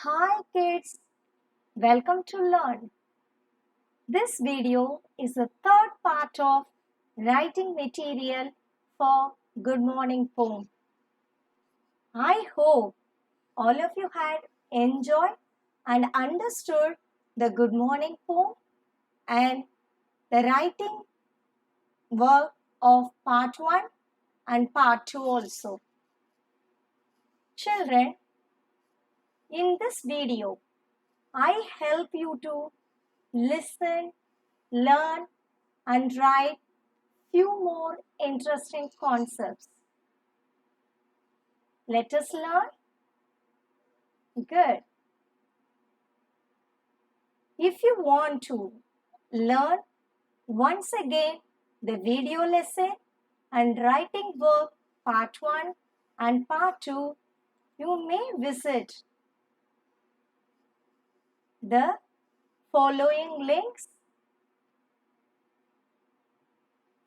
Hi kids, welcome to Learn. This video is the third part of writing material for Good Morning Poem. I hope all of you had enjoyed and understood the Good Morning Poem and the writing work of part 1 and part 2 also. Children, in this video, I help you to listen, learn and write few more interesting concepts. Let us learn. Good. If you want to learn once again the video lesson and writing work part 1 and part 2, you may visit the following links.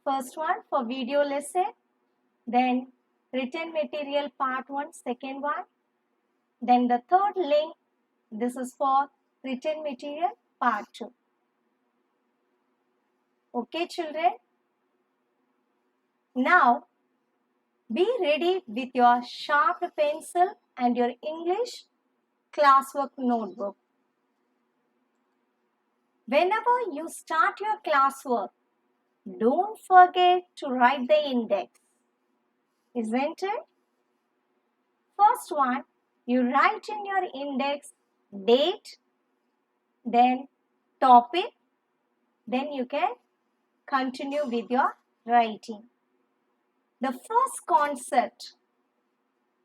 First one for video lesson, then written material part 1, second one, then the third link, this is for written material part 2. Okay, children? Now, be ready with your sharp pencil and your English classwork notebook. Whenever you start your classwork, don't forget to write the index. Isn't it? First one, you write in your index date, then topic, then you can continue with your writing. The first concept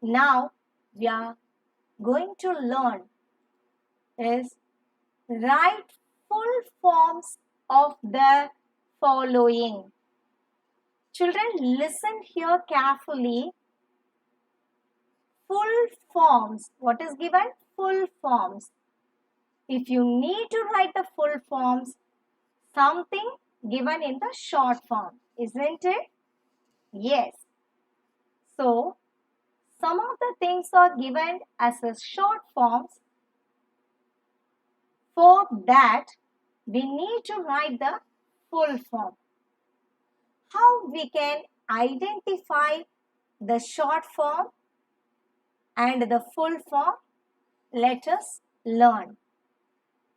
now we are going to learn is write full forms of the following. Children, listen here carefully. Full forms. What is given? Full forms. If you need to write the full forms, something given in the short form, isn't it? Yes. So, some of the things are given as a short forms. For that, we need to write the full form. How we can identify the short form and the full form? Let us learn.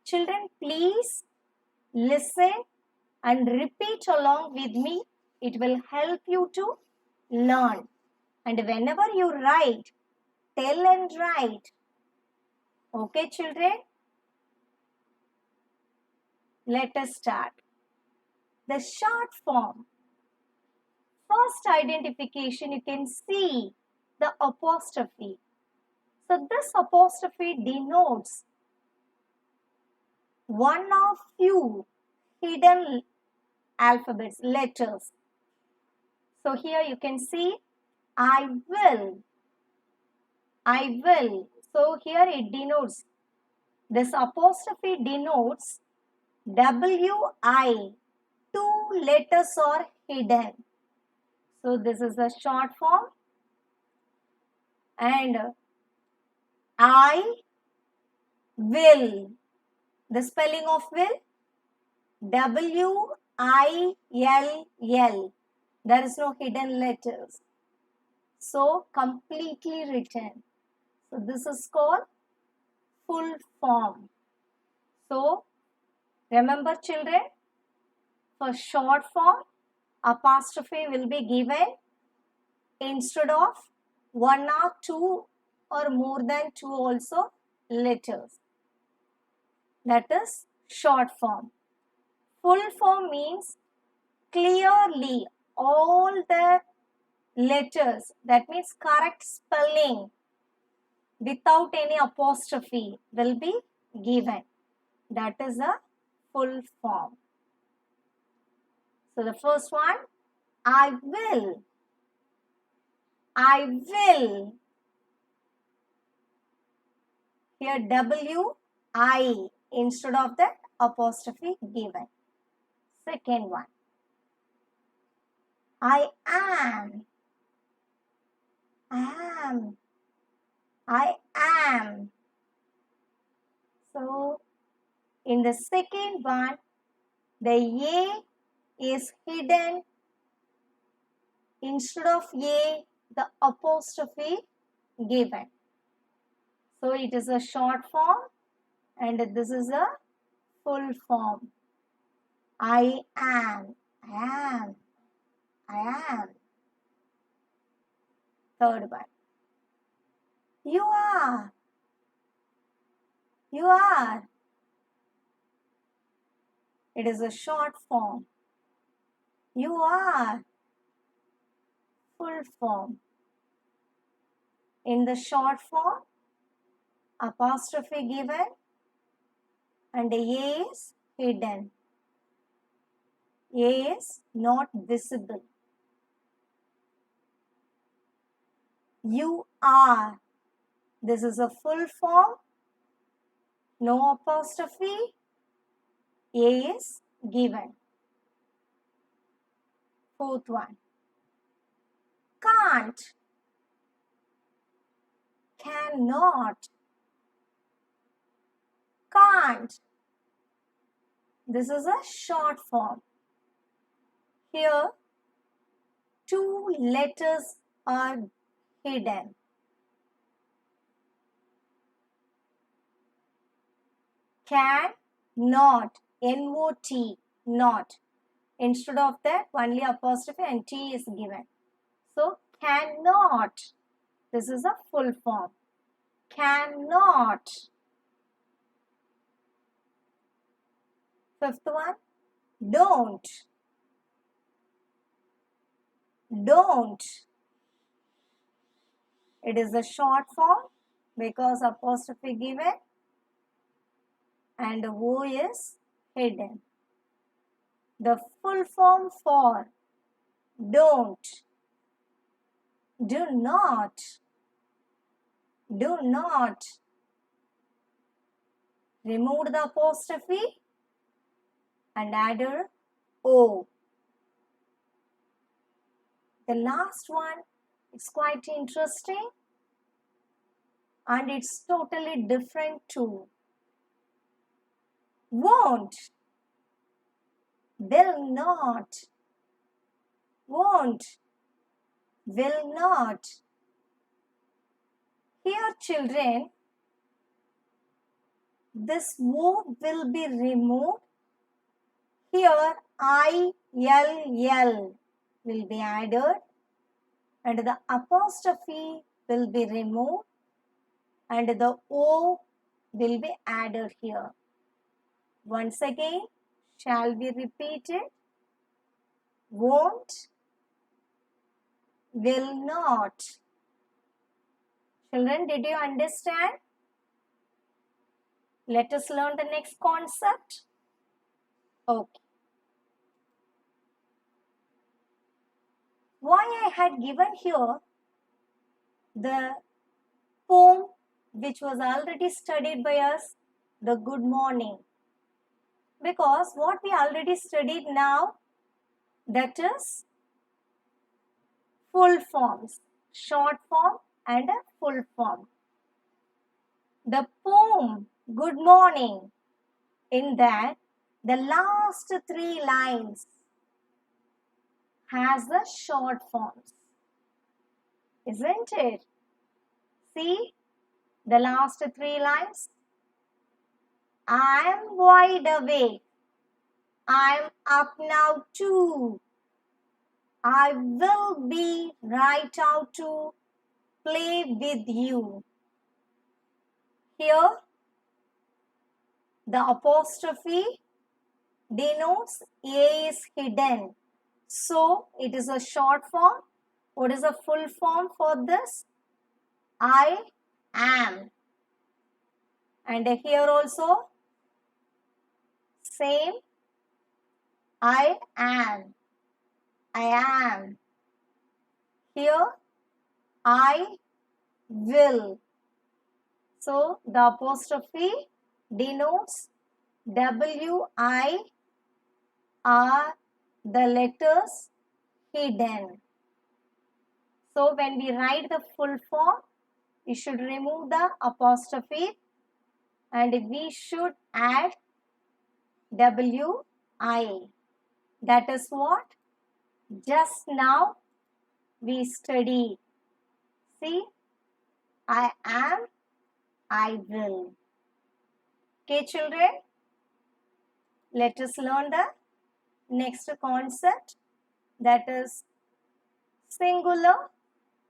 Children, please listen and repeat along with me. It will help you to learn. And whenever you write, tell and write. Okay, children? Let us start. The short form. First identification, you can see the apostrophe. So this apostrophe denotes one of few hidden alphabets, letters. So here you can see I will. I will. So here it denotes, this apostrophe denotes W-I. Two letters are hidden. So this is the short form. And I will. The spelling of will, W-I-L-L. There is no hidden letters. So completely written. So this is called full form. So remember children, for short form, apostrophe will be given instead of one or two or more than two also letters. That is short form. Full form means clearly all the letters, that means correct spelling without any apostrophe will be given. That is a full form. So the first one, I will. I will. Here W-I instead of the apostrophe given. Second one, I am. I am. I am. So in the second one, the A is hidden. Instead of A, the apostrophe given. So it is a short form and this is a full form. I am, I am, I am. Third one. You are, you are. It is a short form. You are. Full form. In the short form, apostrophe given and A is hidden. A is not visible. You are. This is a full form. No apostrophe. A is given. Fourth one. Can't. Cannot. Can't. This is a short form. Here, two letters are hidden. Can, not, N-O-T, not. Instead of that, only apostrophe and T is given. So, cannot. This is a full form. Cannot. Fifth one, don't. Don't. It is a short form because apostrophe given and O is hidden. The full form for don't. Do not. Do not. Remove the apostrophe and added O. The last one is quite interesting and it's totally different too. Won't. Will not. Won't. Will not. Here, children, this O will be removed. Here, ILL will be added and the apostrophe will be removed and the O will be added here. Once again, shall we repeat it? Won't, will not. Children, did you understand? Let us learn the next concept. Okay. Why I had given here the poem which was already studied by us, the good morning. Because what we already studied now, that is full forms, short form and a full form. The poem good morning, in that the last three lines has the short forms, isn't it? See the last three lines. I am wide awake. I am up now too. I will be right out to play with you. Here, the apostrophe denotes A is hidden. So, it is a short form. What is the full form for this? I am. And here also, same. I am. I am. Here, I will. So, the apostrophe denotes W-I are the letters hidden. So, when we write the full form, you should remove the apostrophe and we should add WI. That is what just now we studied. See, I am, I will. Okay, children, let us learn the next concept, that is singular,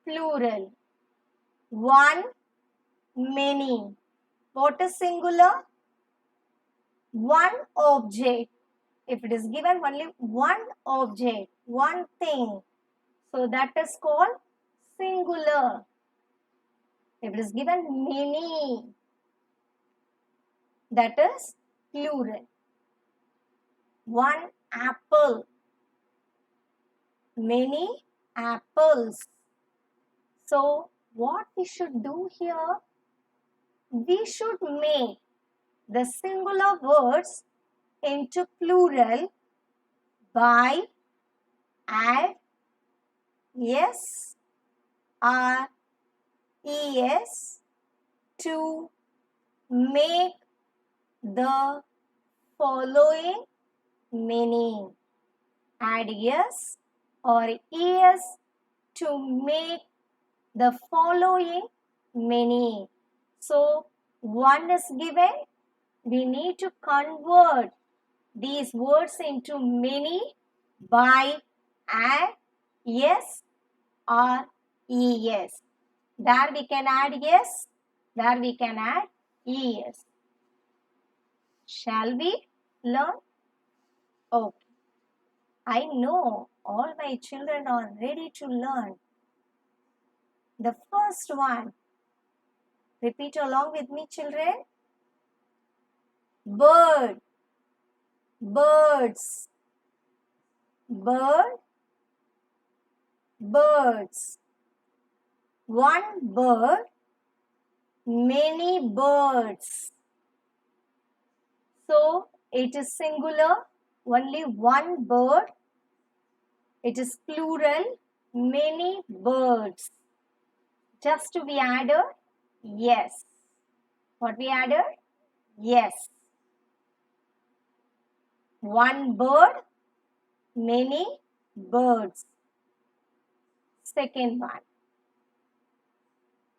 plural. One, many. What is singular? One object. If it is given only one object, one thing, so that is called singular. If it is given many, that is plural. One apple, many apples. So what we should do here? We should make the singular words into plural by add s or es to make the following meaning. Add yes or es to make the following meaning. So one is given, we need to convert these words into many by add yes or es. There we can add yes, there we can add es. Shall we learn? Okay. I know all my children are ready to learn. The first one, repeat along with me, children. Bird, birds, bird, birds. One bird, many birds. So it is singular, only one bird. It is plural, many birds. Just to be added, yes. What we added? Yes. One bird, many birds. Second one.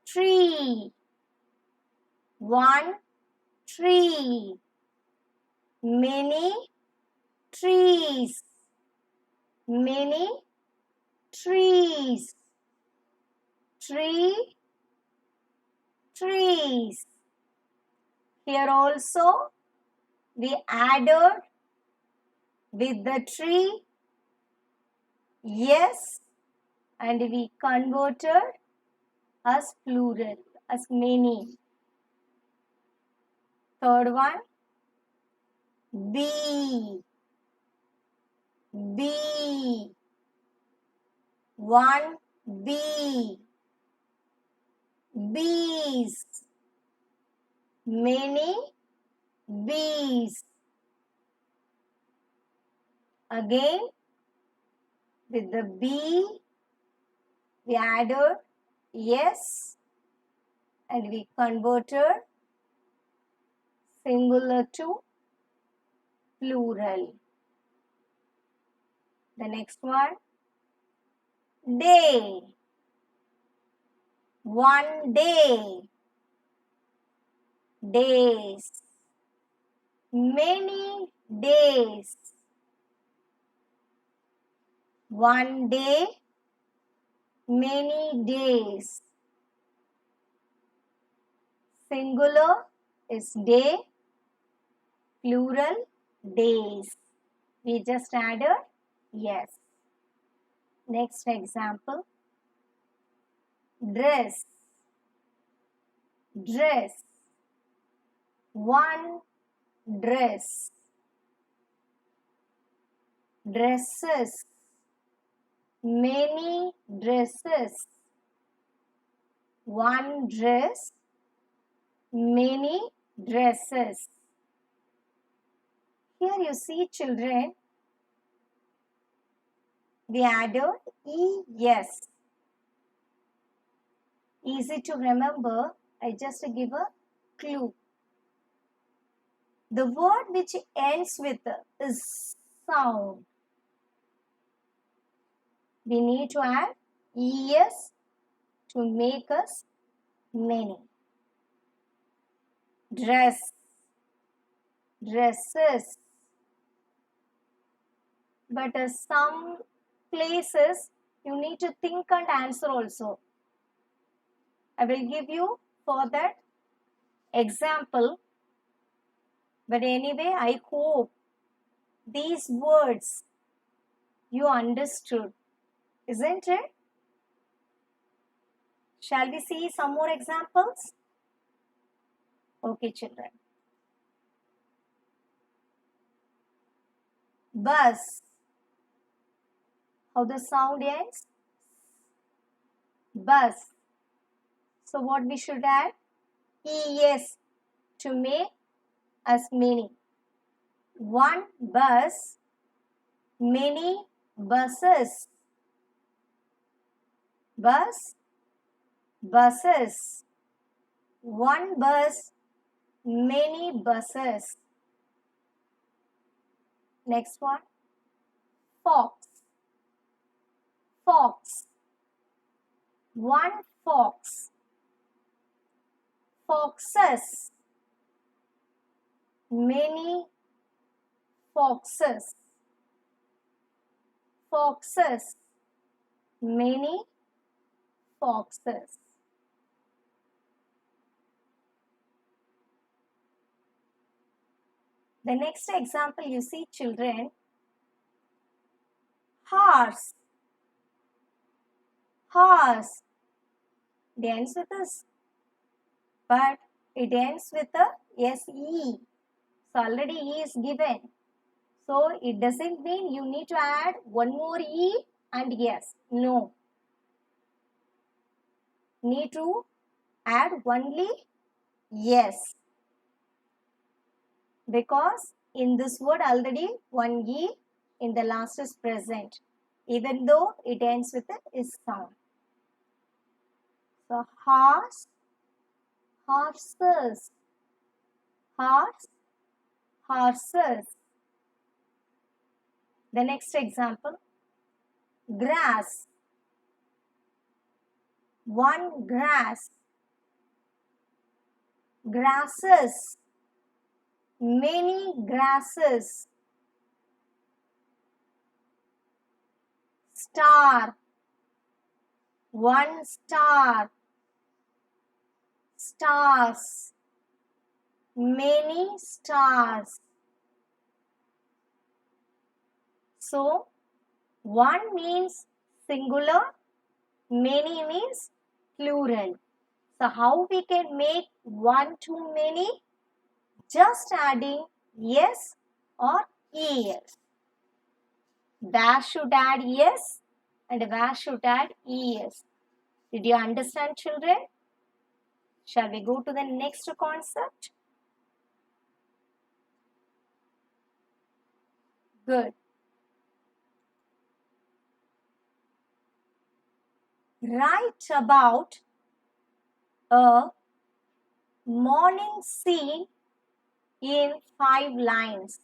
Tree. One tree. Many trees. Many trees. Tree, trees. Here also we added with the tree yes, and we converted as plural, as many. Third one, bee, bee. One bee, bees. Many bees. Again, with the bee, we added yes, and we converted singular to plural. The next one, day. One day. Days. Many days. One day, many days. Singular is day, plural days. We just added yes. Next example, dress. Dress. One dress. Dresses. Many dresses. One dress. Many dresses. Here you see, children, we added es. Easy to remember. I just give a clue. The word which ends with is sound. We need to add es to make us many. Dress, dresses. But some places you need to think and answer also. I will give you for that example. But anyway, I hope these words you understood, isn't it? Shall we see some more examples? Okay, children. Bus. How the sound ends? Bus. So what we should add? Es to make us many. One bus, many buses. Bus, buses. One bus, many buses. Next one. Fox. Fox. One fox. Foxes. Many foxes. Foxes. Many foxes. The next example you see, children. Horse. Horse. It ends with us, but it ends with a SE. So already E is given. So it doesn't mean you need to add one more E and yes. No. Need to add only yes. Because in this word already one E in the last is present. Even though it ends with a is sound. So horse, horses, horse, horses. The next example, grass. One grass. Grasses. Many grasses. Star. One star. Stars. Many stars. So, one means singular, many means plural. So, how we can make one to many? Just adding yes or es. Where should add yes and where should add es? Did you understand, children? Shall we go to the next concept? Good. Write about a morning scene in 5 lines.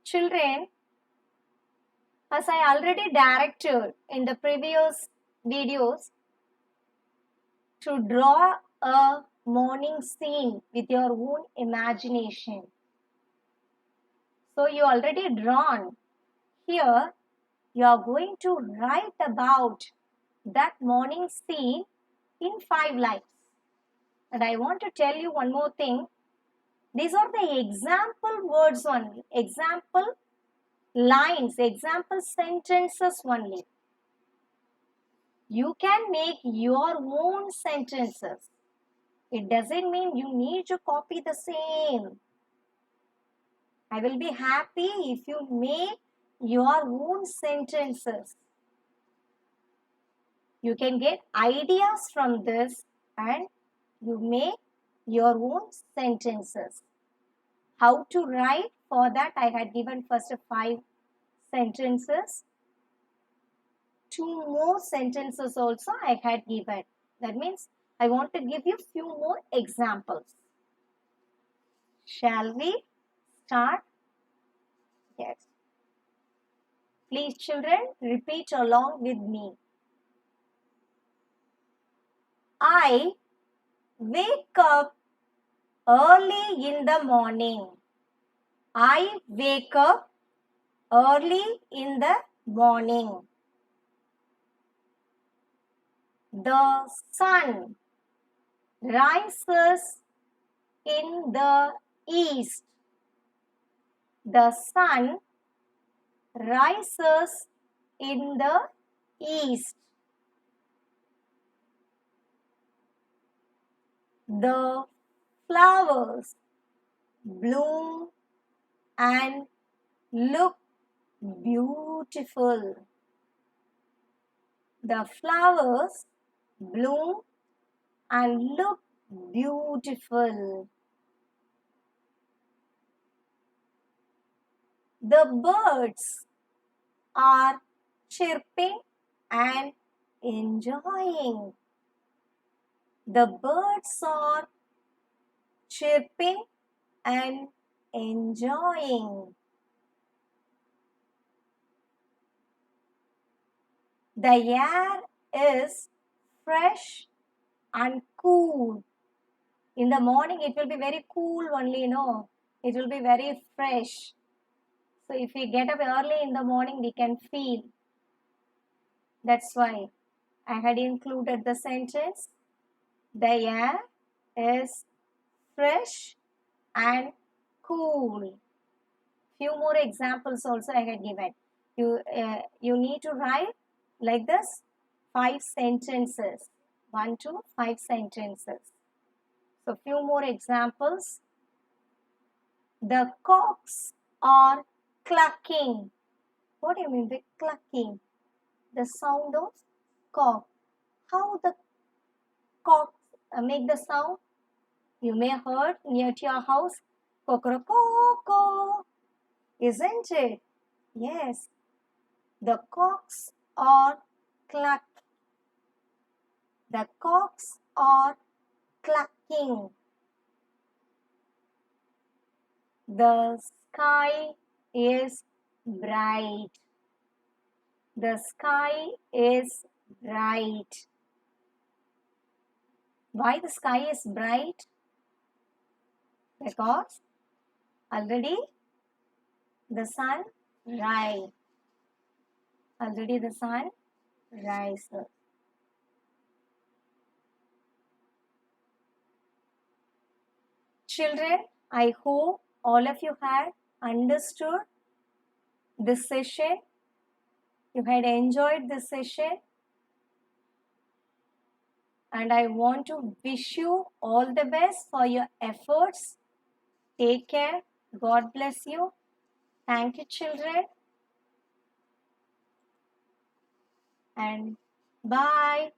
Children, as I already directed in the previous videos, to draw a morning scene with your own imagination. So you already drawn. Here you are going to write about that morning scene in 5 lines. And I want to tell you one more thing. These are the example words only, example lines, example sentences only. You can make your own sentences. It doesn't mean you need to copy the same. I will be happy if you make your own sentences. You can get ideas from this and you make your own sentences. How to write? For that I had given first 5 sentences. 2 more sentences also I had given. That means I want to give you few more examples. Shall we start? Yes. Please, children, repeat along with me. I wake up early in the morning. I wake up early in the morning. The sun rises in the east. The sun rises in the east. The flowers bloom and look beautiful. The flowers bloom and look beautiful. The birds are chirping and enjoying. The birds are chirping and enjoying. The air is fresh and cool. In the morning, it will be very cool only, no? It will be very fresh. So, if we get up early in the morning, we can feel. That's why I had included the sentence. The air is fresh and cool. Few more examples also I had given. You need to write like this 5 sentences. 1 to 5 sentences. So few more examples. The cocks are clucking. What do you mean by clucking? The sound of cock. How the cocks make the sound? You may have heard near to your house, cocorococco, isn't it? Yes. The cocks are cluck. The cocks are clucking. The sky is bright. The sky is bright. Why the sky is bright? Because already the sun rises. Already the sun rises. Children, I hope all of you had understood this session. You had enjoyed this session. And I want to wish you all the best for your efforts. Take care. God bless you. Thank you, children. And bye.